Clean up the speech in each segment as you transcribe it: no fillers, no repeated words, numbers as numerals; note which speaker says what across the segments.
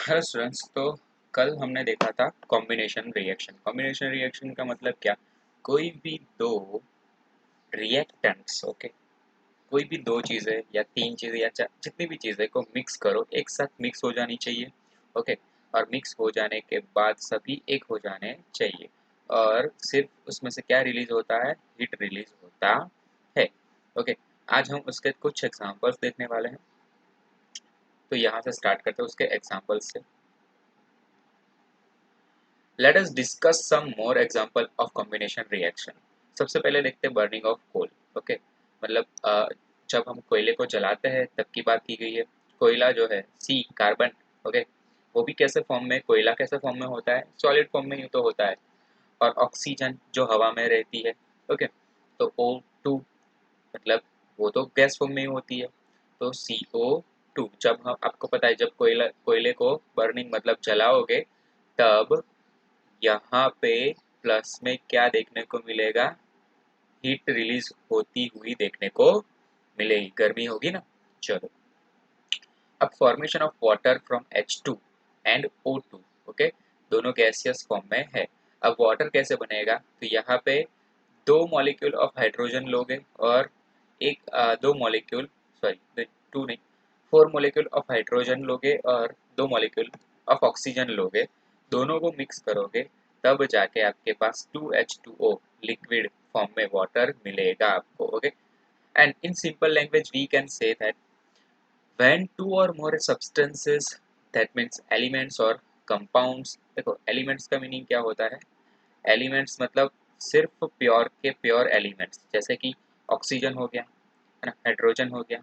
Speaker 1: Hello students. तो कल हमने देखा था कॉम्बिनेशन रिएक्शन। कॉम्बिनेशन रिएक्शन का मतलब क्या? कोई भी दो रिएक्टेंट्स, ओके, कोई भी दो चीज़ें या तीन चीज़ें या जितनी भी चीज़ें को मिक्स करो, एक साथ मिक्स हो जानी चाहिए। ओके, और मिक्स हो जाने के बाद सभी एक हो जाने चाहिए, और सिर्फ उसमें से क्या रिलीज होता है? हीट रिलीज होता है। ओके, आज हम उसके कुछ एग्जांपल्स देखने वाले हैं। तो यहाँ से स्टार्ट करते हैं उसके एग्जांपल्स से। Let us discuss some more example of combination reaction. सबसे पहले देखते हैं बर्निंग ऑफ कोल। ओके, मतलब जब हम कोयले को जलाते हैं तब की बात की गई है। कोयला जो है सी कार्बन, ओके, वो भी कैसे फॉर्म में, कोयला कैसे फॉर्म में होता है? सॉलिड फॉर्म में ही तो होता है। और ऑक्सीजन जो हवा में रहती है, ओके, तो O2 मतलब वो तो गैस फॉर्म में ही होती है। तो CO2, जब हम, आपको पता है, जब कोयले को बर्निंग मतलब जलाओगे तब यहाँ पे प्लस में क्या देखने को मिलेगा? हीट रिलीज होती हुई देखने को मिलेगी, गर्मी होगी ना। चलो, अब formation of water from H2 and O2, okay, दोनों गैसियस फॉर्म में है। अब वाटर कैसे बनेगा? तो यहाँ पे दो मॉलिक्यूल ऑफ हाइड्रोजन लोगे और दो मॉलिक्यूल, सॉरी टू नहीं, फोर मॉलिक्यूल ऑफ हाइड्रोजन लोगे और दो मॉलिक्यूल ऑफ ऑक्सीजन लोगे। दोनों को मिक्स करोगे तब जाके आपके पास 2H2O लिक्विड फॉर्म में वाटर मिलेगा आपको। Okay, and in simple language we can say that when two or more substances, that means elements or compounds। देखो एलिमेंट्स का मीनिंग क्या होता है? एलिमेंट्स मतलब सिर्फ प्योर के प्योर एलिमेंट्स, जैसे कि ऑक्सीजन हो गया, है ना, हाइड्रोजन हो गया,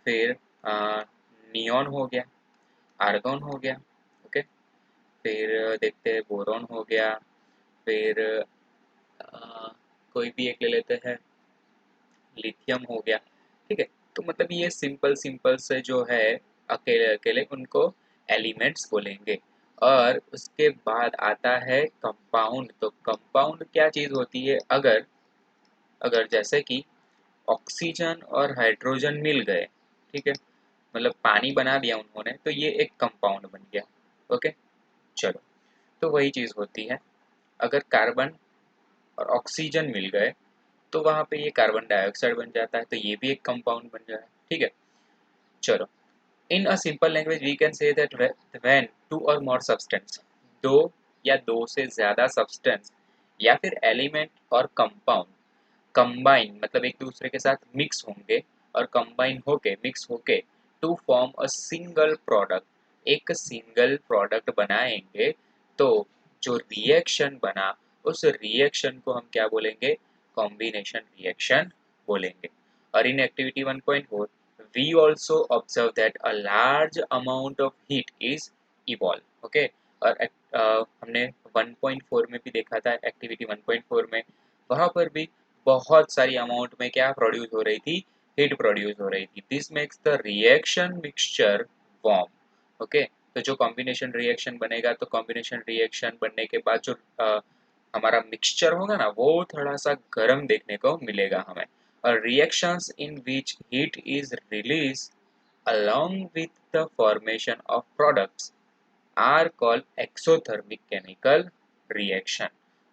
Speaker 1: फिर नियॉन हो गया, आर्गन हो गया, ओके, फिर देखते हैं बोरॉन हो गया, फिर कोई भी एक ले लेते हैं, लिथियम हो गया। ठीक है, तो मतलब ये सिंपल सिंपल से जो है, अकेले अकेले उनको एलिमेंट्स बोलेंगे। और उसके बाद आता है कंपाउंड। तो कंपाउंड क्या चीज़ होती है? अगर अगर जैसे कि ऑक्सीजन और हाइड्रोजन मिल गए, ठीक है, मतलब पानी बना दिया उन्होंने, तो ये एक कंपाउंड बन गया। ओके, चलो, तो वही चीज़ होती है। अगर कार्बन और ऑक्सीजन मिल गए तो वहाँ पे ये कार्बन डाइऑक्साइड बन जाता है, तो ये भी एक कंपाउंड बन जाए। ठीक है, चलो, in a simple language we can say that when two or more substance, दो या दो से ज़्यादा सब्सटेंस या फिर एलिमेंट और कंपाउंड कंबाइन, मतलब एक दूसरे के साथ मिक्स होंगे और कंबाइन होके, मिक्स होके, to form a single product, एक सिंगल प्रोडक्ट बनाएंगे, तो जो रिएक्शन बना उस रिएक्शन को हम क्या बोलेंगे? कॉम्बिनेशन रिएक्शन बोलेंगे। और in activity 1.4 we also observe that a large amount of heat is evolved। Okay, और हमने 1.4 में भी देखा था, एक्टिविटी 1.4 में, वहां पर भी बहुत सारी अमाउंट में क्या प्रोड्यूस हो रही थी? हीट प्रोड्यूस हो रही थी। This makes the reaction mixture warm. Okay, तो जो कॉम्बिनेशन रिएक्शन बनेगा, तो कॉम्बिनेशन रिएक्शन बनने के बाद जो हमारा मिक्सचर होगा ना, वो थोड़ा सा गर्म देखने को मिलेगा हमें। और reactions in which heat is release along with the formation of products are called exothermic chemical reaction।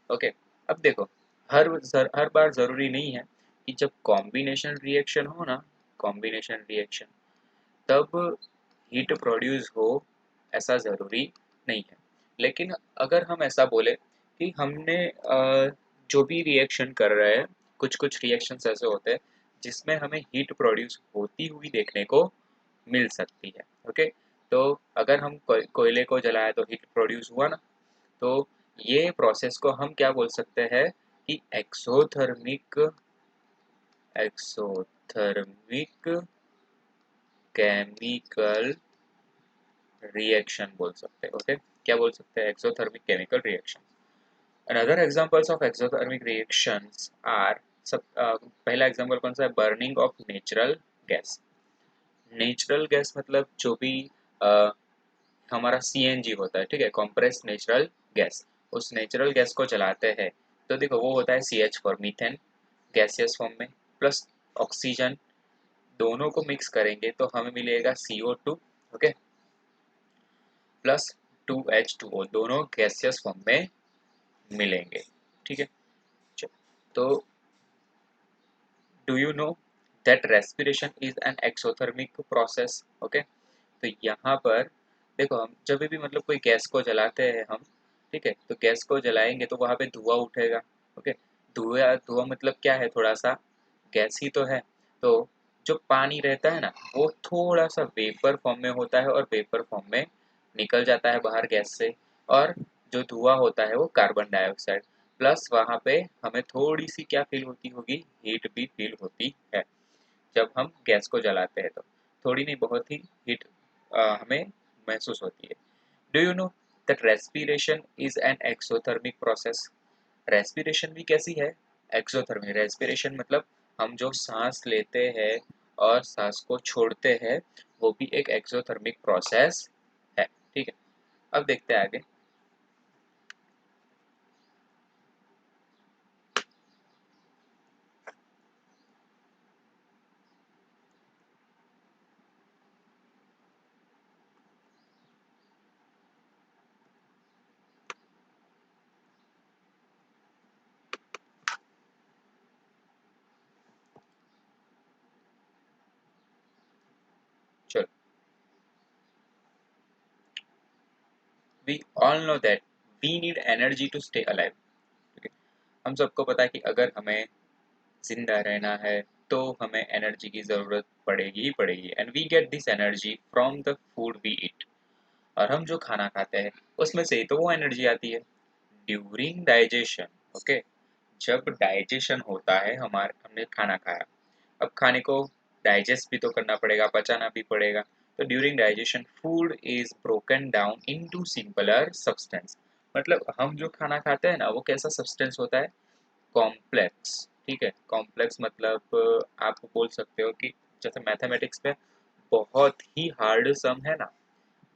Speaker 1: Okay, अब देखो, हर बार ज़रूरी नहीं है कि जब कॉम्बिनेशन रिएक्शन हो ना, कॉम्बिनेशन रिएक्शन, तब हीट प्रोड्यूस हो, ऐसा ज़रूरी नहीं है। लेकिन अगर हम ऐसा बोले कि हमने जो भी रिएक्शन कर रहे हैं, कुछ कुछ रिएक्शंस ऐसे होते हैं जिसमें हमें हीट प्रोड्यूस होती हुई देखने को मिल सकती है। ओके, तो अगर हम कोयले को जलाया तो हीट प्रोड्यूस हुआ ना, तो ये प्रोसेस को हम क्या बोल सकते हैं कि एक्सोथर्मिक एक्सोथर्मिक केमिकल रिएक्शन बोल सकते हैं। ओके, क्या बोल सकते हैं? Exothermic chemical reaction. Another examples of exothermic reactions are, पहला एग्जांपल कौन सा है? Burning of natural gas. Natural gas मतलब जो भी अ, हमारा सीएनजी होता है, ठीक है, कंप्रेस्ड नेचुरल गैस, उस नेचुरल गैस को जलाते हैं तो देखो वो होता है CH4, मीथेन, गैसियस फॉर्म में, प्लस ऑक्सीजन, दोनों को मिक्स करेंगे तो हमें मिलेगा CO2। ओके, प्लस 2H2O, दोनों गैसियस फॉर्म में मिलेंगे। ठीक है, चलो, तो do you know that respiration is an exothermic process. Okay, तो यहाँ पर देखो, हम जब भी मतलब कोई गैस को जलाते हैं हम, ठीक है, तो गैस को जलाएंगे तो वहाँ पे धुआं उठेगा। ओके, धुआं धुआं मतलब क्या है, थोड़ा सा गैस ही तो है। तो जो पानी रहता है ना, वो थोड़ा सा वेपर फॉर्म में होता है और वेपर फॉर्म में निकल जाता है बाहर गैस से। और जो धुआं होता है वो कार्बन डाइऑक्साइड। प्लस वहाँ पे हमें थोड़ी सी क्या फील होती होगी, हीट भी फील होती है जब हम गैस को जलाते हैं। तो थोड़ी नहीं, बहुत ही हीट हमें महसूस होती है। Do you know that respiration is an exothermic process. Respiration भी कैसी है, एक्सोथर्मिक। रेस्पिरेशन मतलब हम जो सांस लेते हैं और सांस को छोड़ते हैं, वो भी एक एक्सोथर्मिक प्रोसेस है। ठीक है, अब देखते हैं आगे। चलो, we all know that we need energy to stay alive. हम सबको पता है कि अगर हमें जिंदा रहना है तो हमें एनर्जी की ज़रूरत पड़ेगी ही पड़ेगी, and we get this energy from the food we eat. और हम जो खाना खाते हैं उसमें से ही तो वो एनर्जी आती है ड्यूरिंग डाइजेशन। ओके, जब डाइजेशन होता है, हमारे हमने खाना खाया, अब खाने को डाइजेस्ट भी तो करना पड़ेगा, पचाना भी पड़ेगा। तो during digestion food is broken down into simpler substance. मतलब हम जो खाना खाते हैं ना, वो कैसा सब्सटेंस होता है, कॉम्प्लेक्स। ठीक है, कॉम्प्लेक्स मतलब आप बोल सकते हो कि जैसे मैथमेटिक्स में बहुत ही हार्ड सम है ना,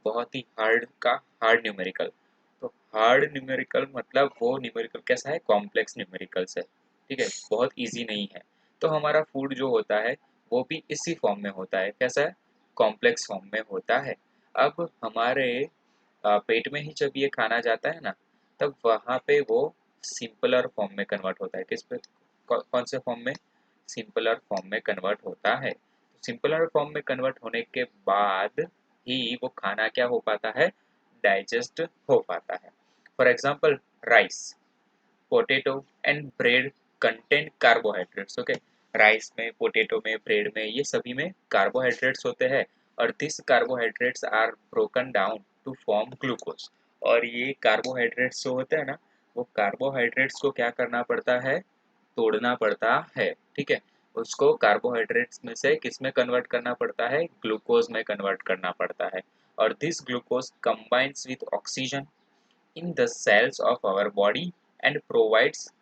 Speaker 1: बहुत ही हार्ड का हार्ड न्यूमेरिकल। तो हार्ड न्यूमेरिकल मतलब वो न्यूमेरिकल कैसा है, कॉम्प्लेक्स न्यूमेरिकल्स है। ठीक है, बहुत इजी नहीं है। तो हमारा फूड जो होता है वो भी इसी फॉर्म में होता है, कैसा है, कॉम्प्लेक्स फॉर्म में होता है। अब हमारे पेट में ही जब ये खाना जाता है ना, तब वहाँ पे वो सिंपलर फॉर्म में कन्वर्ट होता है। किस पे, कौन से फॉर्म में, सिंपलर फॉर्म में कन्वर्ट होता है। सिंपलर फॉर्म में कन्वर्ट होने के बाद ही वो खाना क्या हो पाता है, डाइजेस्ट हो पाता है। For example, rice, potato and bread content carbohydrates. Okay, rice में, पोटैटो में, ब्रेड में, ये सभी में कार्बोहाइड्रेट्स होते हैं। और this carbohydrates are broken down to form glucose. और ये कार्बोहाइड्रेट्स जो होते हैं ना, वो कार्बोहाइड्रेट्स को क्या करना पड़ता है, तोड़ना पड़ता है। ठीक है, उसको कार्बोहाइड्रेट्स में से किस में कन्वर्ट करना पड़ता है, ग्लूकोज में कन्वर्ट करना पड़ता है। और this glucose combines with oxygen in the cells of our body and provides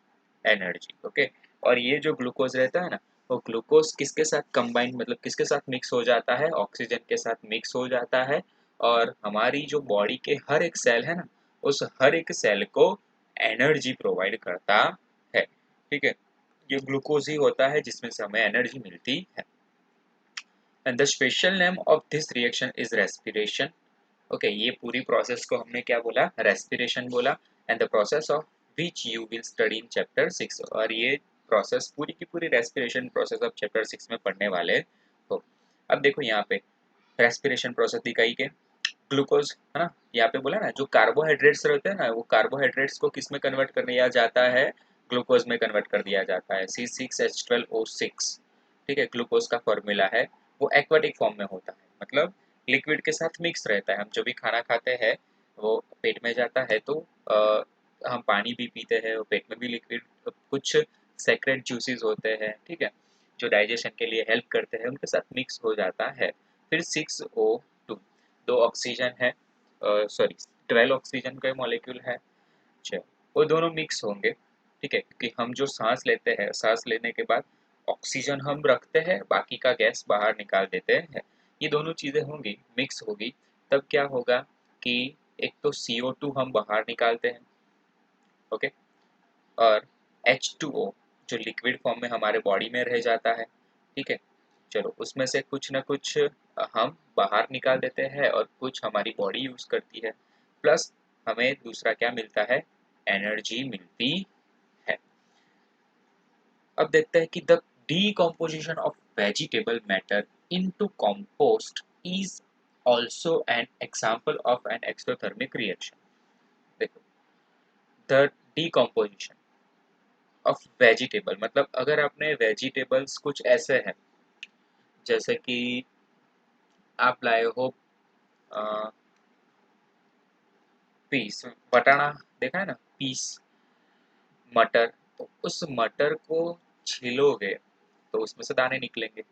Speaker 1: energy. Okay, और ये जो ग्लूकोज रहता है ना, वो ग्लूकोज किसके साथ कंबाइन, मतलब किसके साथ मिक्स हो जाता है, ऑक्सीजन के साथ मिक्स हो जाता है। और हमारी जो बॉडी के हर एक सेल है ना, उस हर एक सेल को एनर्जी प्रोवाइड करता है। ठीक है, ये ग्लूकोज ही होता है जिसमें से हमें एनर्जी मिलती है। And the special name of this reaction is respiration. Okay, ये पूरी प्रोसेस को हमने क्या बोला, रेस्पिरेशन बोला। And the process of which you will study in chapter 6। और ये प्रोसेस पूरी की पूरी रेस्पिरेशन प्रोसेस ऑफ चैप्टर 6 में पढ़ने वाले हो। अब देखो यहाँ पे रेस्पिरेशन प्रोसेस दिखाई के, ग्लूकोज है ना, यहाँ पे बोला ना, जो कार्बोहाइड्रेट्स रहते हैं ना, वो कार्बोहाइड्रेट्स को किस में कन्वर्ट कर दिया जाता है, ग्लूकोज में कन्वर्ट कर दिया जाता है, C6H12O6। ठीक है, ग्लूकोज का फॉर्मूला है, वो एक्वाटिक फॉर्म में होता है, मतलब लिक्विड के साथ मिक्स रहता है। हम जो भी खाना खाते हैं वो पेट में जाता है, तो हम पानी भी पीते हैं, वो पेट में भी लिक्विड, कुछ सेक्रेट जूसेस होते हैं, ठीक है, जो डाइजेशन के लिए हेल्प करते हैं, उनके साथ मिक्स हो जाता है। फिर 6O2, दो ऑक्सीजन है, सॉरी 12 ऑक्सीजन का मॉलिक्यूल है। अच्छा, वो दोनों मिक्स होंगे। ठीक है, क्योंकि हम जो सांस लेते हैं, सांस लेने के बाद ऑक्सीजन हम रखते हैं, बाकी का गैस बाहर निकाल देते हैं। ये दोनों चीज़ें होंगी, मिक्स होगी, तब क्या होगा कि एक तो CO2 हम बाहर निकालते हैं। ओके, और H2O जो लिक्विड फॉर्म में हमारे बॉडी में रह जाता है। ठीक है, चलो उसमें से कुछ ना कुछ हम बाहर निकाल देते हैं और कुछ हमारी बॉडी यूज़ करती है। प्लस हमें दूसरा क्या मिलता है, एनर्जी मिलती है। अब देखते हैं कि the decomposition of vegetable matter into compost is also an example of an exothermic reaction। देखो, द decomposition ऑफ वेजिटेबल मतलब अगर आपने वेजिटेबल्स कुछ ऐसे हैं जैसे कि आप लाए हो पीस बटाना, देखा है ना, पीस मटर, तो उस मटर को छीलोगे तो उसमें से दाने निकलेंगे।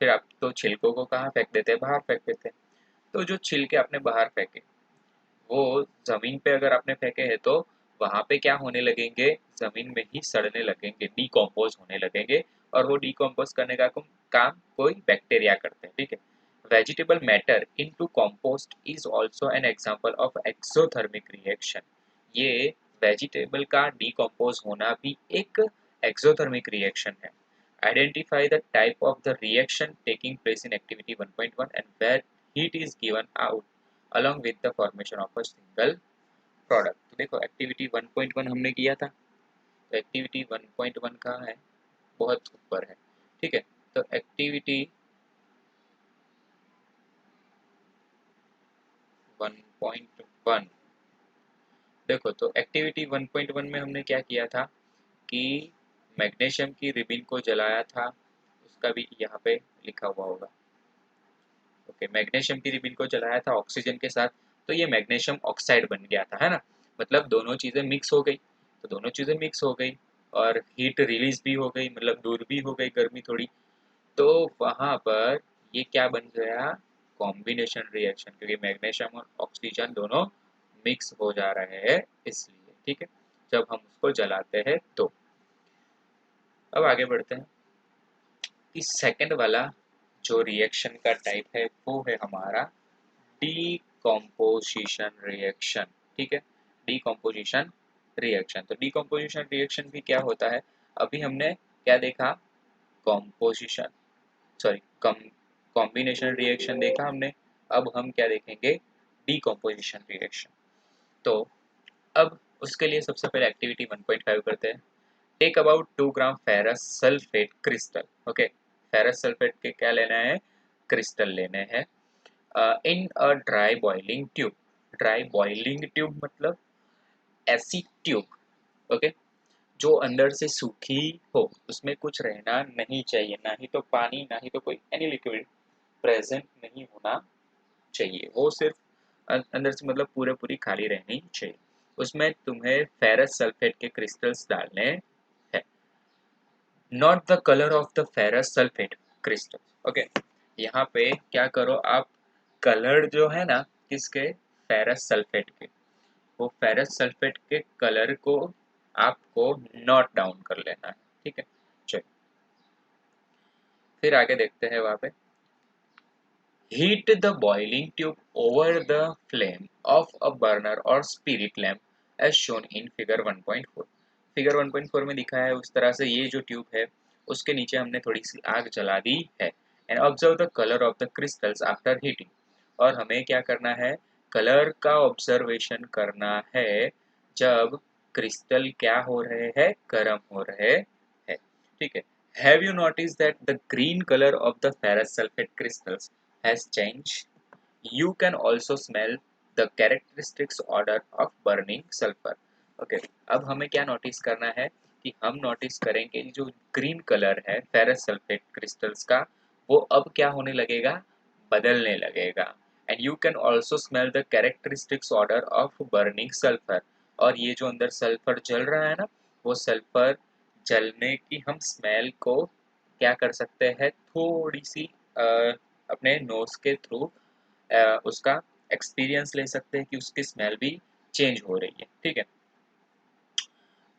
Speaker 1: फिर आप तो छिलकों को कहाँ फेंक देते हैं, बाहर फेंक देते हैं। तो जो छिलके आपने बाहर फेंके वो जमीन पे अगर आपने फेंके हैं तो वहां पे क्या होने लगेंगे, जमीन में ही सड़ने लगेंगे, डिकम्पोज होने लगेंगे। और वो डिकम्पोज करने का काम कोई बैक्टीरिया करते हैं, ठीक है। Vegetable matter into compost is also an example of exothermic reaction. ये वेजिटेबल का डिकम्पोज होना भी एक एक्सोथर्मिक रिएक्शन है। Identify the type of the reaction taking place in activity 1.1 and where heat is given out along with the formation of a single product। तो देखो activity 1.1 हमने किया था, तो एक्टिविटी 1.1 कहाँ है, बहुत ऊपर है, ठीक है। तो एक्टिविटी 1.1 देखो, तो एक्टिविटी 1.1 में हमने क्या किया था कि मैग्नीशियम की रिबिन को जलाया था, उसका भी यहाँ पे लिखा हुआ होगा। ओके, मैग्नीशियम की रिबिन को जलाया था ऑक्सीजन के साथ, तो ये मैग्नीशियम ऑक्साइड बन गया था, है ना। मतलब दोनों चीज़ें मिक्स हो गई, तो दोनों चीज़ें मिक्स हो गई और हीट रिलीज भी हो गई, मतलब दूर भी हो गई गर्मी थोड़ी। तो वहाँ पर ये क्या बन गया, कॉम्बिनेशन रिएक्शन, क्योंकि मैग्नीशियम और ऑक्सीजन दोनों मिक्स हो जा रहे हैं इसलिए, ठीक है, जब हम उसको जलाते हैं तो। अब आगे बढ़ते हैं कि सेकंड वाला जो रिएक्शन का टाइप है वो है हमारा डीकम्पोजिशन रिएक्शन, ठीक है। डीकम्पोजिशन रिएक्शन, तो डीकम्पोजिशन रिएक्शन भी क्या होता है, अभी हमने क्या देखा, कॉम्पोजिशन, सॉरी कॉम्बिनेशन रिएक्शन देखा हमने। अब हम क्या देखेंगे, डीकम्पोजिशन रिएक्शन। तो अब उसके लिए सबसे पहले एक्टिविटी 1.5 करते हैं। Take about 2 gram ferrous sulphate crystal. Okay, ferrous sulphate के क्या लेना है, क्रिस्टल लेने हैं in a dry boiling tube. Dry boiling tube मतलब ऐसी ट्यूब, ओके, जो अंदर से सूखी हो, उसमें कुछ रहना नहीं चाहिए, ना ही तो पानी ना ही तो कोई एनी लिक्विड प्रेजेंट नहीं होना चाहिए, वो सिर्फ अंदर से मतलब पूरे पूरी खाली रहनी चाहिए। उसमें तुम्हें फेरस सल्फेट के क्रिस्टल्स डालने हैं। Not the colour of the ferrous sulphate crystal. Okay, यहाँ पे क्या करो आप, कलर जो है ना किसके, फेरस सल्फेट के, वो फेरस सल्फेट के कलर को आपको नोट डाउन कर लेना है, ठीक है। चलिए फिर आगे देखते हैं वहां पे। Heat the boiling tube over the flame of a burner or spirit lamp as shown in figure 1.4। Figure 1.4 में दिखा है उस तरह से ये जो ट्यूब है उसके नीचे हमने थोड़ी सी आग जला दी है। And observe the colour of the crystals after heating. और हमें क्या करना है, कलर का ऑब्जर्वेशन करना है जब क्रिस्टल क्या हो रहे हैं, गर्म हो रहे हैं, ठीक है। Have you noticed that the green color of the ferrous sulfate crystals has changed? You can also smell the characteristics odor of burning sulfur। Okay, अब हमें क्या नोटिस करना है कि हम नोटिस करेंगे जो ग्रीन कलर है फेरस सल्फेट क्रिस्टल्स का, वो अब क्या होने लगेगा, बदलने लगेगा। And you can also smell the characteristics order of burning sulphur. और ये जो अंदर सल्फर जल रहा है ना, वो सल्फर जलने की हम स्मेल को क्या कर सकते हैं, थोड़ी सी अपने नोज के थ्रू उसका एक्सपीरियंस ले सकते हैं कि उसकी स्मेल भी चेंज हो रही है, ठीक है।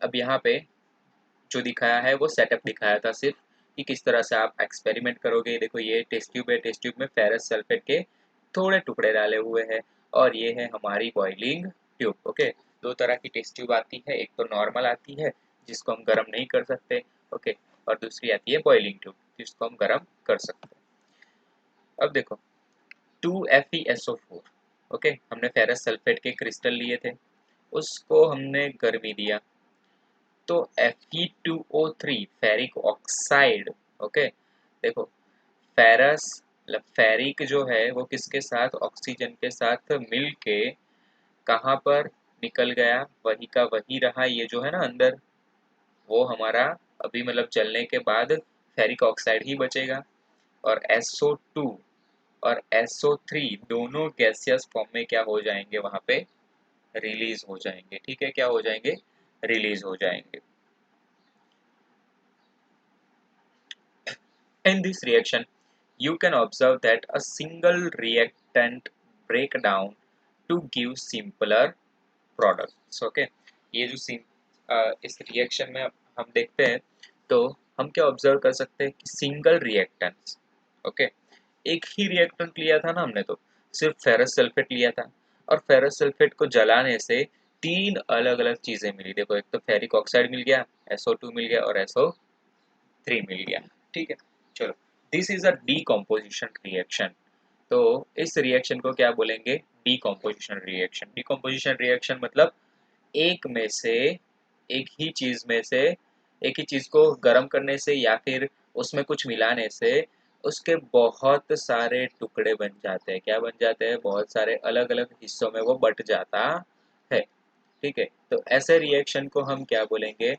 Speaker 1: अब यहाँ पे जो दिखाया है वो सेटअप दिखाया था सिर्फ कि किस तरह से आप एक्सपेरिमेंट करोगे। देखो ये टेस्ट ट्यूब है, टेस्ट ट्यूब में फेरस सल्फेट के थोड़े टुकड़े डाले हुए हैं और ये है हमारी बॉइलिंग ट्यूब। ओके, दो तरह की टेस्ट ट्यूब आती है, एक तो नॉर्मल आती है जिसको हम गर्म नहीं कर सकते, ओके, और दूसरी आती है बॉइलिंग ट्यूब जिसको हम गर्म कर सकते हैं। अब देखो 2FeSO4, ओके, हमने फेरस सल्फेट के क्रिस्टल लिए थे, उसको हमने गर्मी दिया, तो Fe2O3 फेरिक ऑक्साइड। ओके, देखो फेरस मतलब फेरिक जो है वो किसके साथ, ऑक्सीजन के साथ मिलके कहाँ पर निकल गया, वही का वही रहा, ये जो है ना अंदर, वो हमारा अभी मतलब जलने के बाद फेरिक ऑक्साइड ही बचेगा। और SO2 और SO3 दोनों गैसियस फॉर्म में क्या हो जाएंगे, वहां पे रिलीज हो जाएंगे। ठीक है, क्या हो जाएंगे, रिलीज हो जाएंगे। In this reaction, you can observe that a single reactant break down to give simpler products. Okay, ये जो इस रिएक्शन में हम देखते हैं, तो हम क्या ऑब्जर्व कर सकते हैं कि सिंगल रिएक्टेंट्स। ओके, एक ही रिएक्टेंट लिया था ना हमने, तो सिर्फ फेरस सल्फेट लिया था, और फेरस सल्फेट को जलाने से तीन अलग अलग चीजें मिली। देखो, एक तो फेरिक ऑक्साइड मिल गया, SO2 मिल गया, और SO3 मिल गया। ठीक है, चलो, this is a decomposition reaction. तो इस रिएक्शन को क्या बोलेंगे, डीकम्पोजिशन रिएक्शन। डीकम्पोजिशन रिएक्शन मतलब एक में से, एक ही चीज में से, एक ही चीज को गर्म करने से या फिर उसमें कुछ मिलाने से उसके बहुत सारे टुकड़े बन जाते हैं। क्या बन जाते हैं, बहुत सारे अलग अलग हिस्सों में वो बट जाता है। ठीक है, तो ऐसे रिएक्शन को हम क्या बोलेंगे,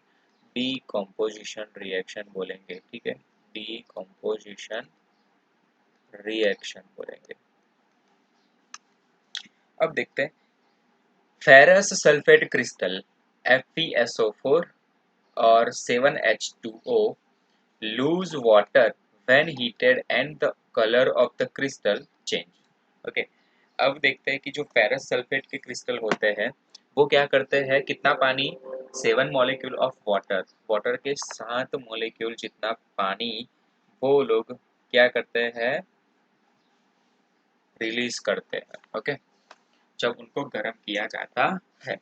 Speaker 1: डीकम्पोजिशन रिएक्शन बोलेंगे। ठीक है, डीकम्पोजिशन रिएक्शन बोलेंगे। अब देखते हैं, फेरस सल्फेट क्रिस्टल FeSO4 और 7H2O lose water when heated and the color of the crystal change. Okay, अब देखते हैं कि जो फेरस सल्फेट के क्रिस्टल होते हैं वो क्या करते हैं, कितना पानी, 7 मॉलिक्यूल ऑफ वाटर, वाटर के 7 मॉलिक्यूल जितना पानी वो लोग क्या करते हैं, रिलीज करते हैं। ओके, जब उनको गर्म किया जाता है।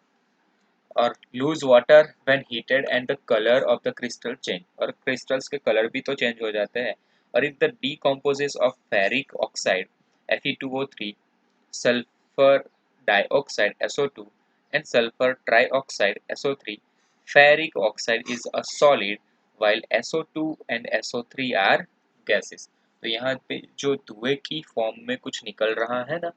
Speaker 1: और loose water when heated and the colour of the crystal change, और क्रिस्टल्स के कलर भी तो चेंज हो जाते हैं। और if the decomposes of ferric oxide Fe2O3, sulfur dioxide SO2 and sulfur trioxide SO3, ferric oxide is a solid while SO2 and SO3 are gases। तो यहाँ पे जो धुएं की फॉर्म में कुछ निकल रहा है ना,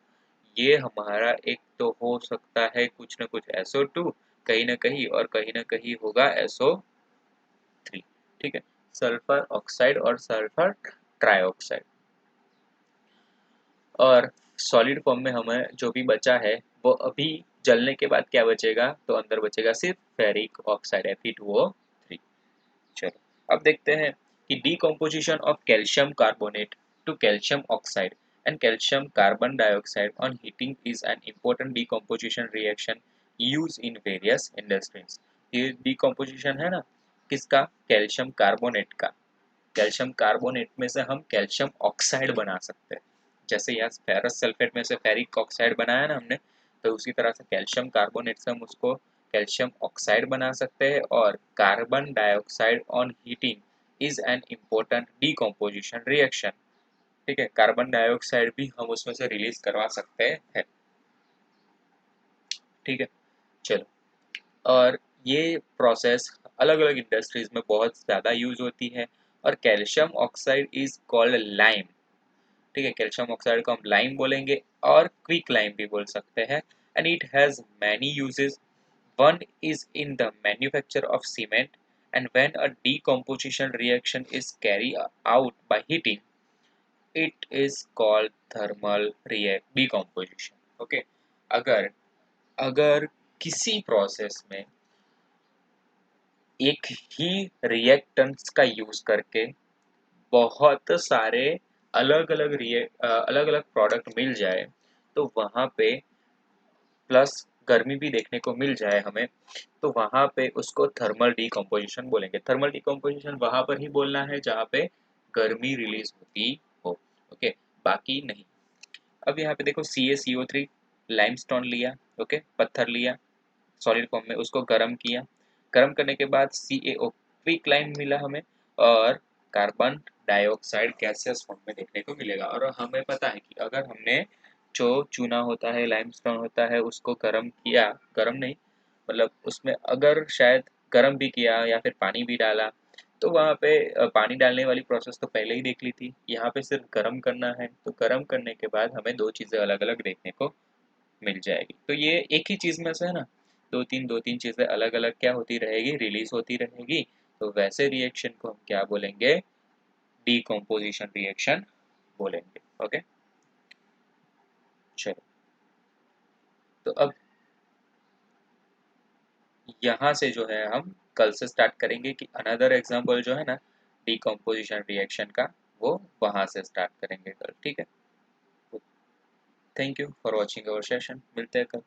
Speaker 1: ये हमारा एक तो हो सकता है कुछ ना कुछ SO2 कहीं ना कहीं, और कहीं ना कहीं होगा SO3। ठीक है, सल्फर ऑक्साइड और सल्फर ट्राइऑक्साइड। और सॉलिड फॉर्म में हमें जो भी बचा है वो अभी जलने के बाद क्या बचेगा, तो अंदर बचेगा सिर्फ फेरिक ऑक्साइड Fe2O3। चलो, अब देखते हैं कि decomposition of calcium carbonate to calcium oxide and calcium carbon dioxide on heating is an important decomposition reaction use in various industries. ये डीकम्पोजिशन है ना, किसका, कैल्शियम कार्बोनेट का। कैल्शियम कार्बोनेट में से हम कैल्शियम ऑक्साइड बना सकते हैं। जैसे यहाँ फेरस सल्फेट में से फेरिक ऑक्साइड बनाया ना हमने, तो उसी तरह से कैल्शियम कार्बोनेट से हम उसको कैल्शियम ऑक्साइड बना सकते हैं। और carbon dioxide on heating is an important decomposition reaction. ठीक है, कार्बन डाइऑक्साइड भी हम उसमें से रिलीज करवा सकते हैं। ठीक है, चलो, और ये प्रोसेस अलग अलग इंडस्ट्रीज में बहुत ज़्यादा यूज होती है। और calcium oxide is called lime. ठीक है, कैल्शियम ऑक्साइड को हम लाइम बोलेंगे और क्विक लाइम भी बोल सकते हैं। And it has many uses. One is in the manufacture of cement, and when a decomposition reaction is carry out by heating, it is called thermal decomposition. Okay, अगर अगर किसी process में एक ही reactants का यूज करके बहुत सारे अलग अलग अलग अलग प्रोडक्ट मिल जाए, तो वहाँ पे प्लस गर्मी भी देखने को मिल जाए हमें, तो वहाँ पे उसको थर्मल डीकम्पोजिशन बोलेंगे। थर्मल डीकम्पोजिशन वहाँ पर ही बोलना है जहाँ पे गर्मी रिलीज होती हो। ओके, बाकी नहीं। अब यहाँ पे देखो, CaCO3 लाइमस्टोन लिया, ओके, पत्थर लिया सॉलिड फॉर्म में, उसको गर्म किया, गर्म करने के बाद CaO क्विक लाइम मिला हमें, और कार्बन डाइऑक्साइड गैसियस फॉर्म में देखने को मिलेगा। और हमें पता है कि अगर हमने जो चूना होता है, लाइमस्टोन होता है, उसको गर्म किया, गर्म नहीं, मतलब उसमें अगर शायद गर्म भी किया या फिर पानी भी डाला, तो वहाँ पे पानी डालने वाली प्रोसेस तो पहले ही देख ली थी। यहाँ पे सिर्फ गर्म करना है, तो गर्म करने के बाद हमें दो चीज़ें अलग अलग देखने को मिल जाएगी। तो ये एक ही चीज़ में से है ना, दो तीन चीज़ें अलग अलग क्या होती रहेगी, रिलीज होती रहेगी। तो वैसे रिएक्शन को हम क्या बोलेंगे, डीकम्पोजिशन रिएक्शन बोलेंगे। ओके, चलो। तो अब यहाँ से जो है हम कल से स्टार्ट करेंगे कि अनदर एग्जांपल जो है ना डीकम्पोजिशन रिएक्शन का, वो वहाँ से स्टार्ट करेंगे कल, ठीक है। Thank you for watching our session, मिलते हैं कल।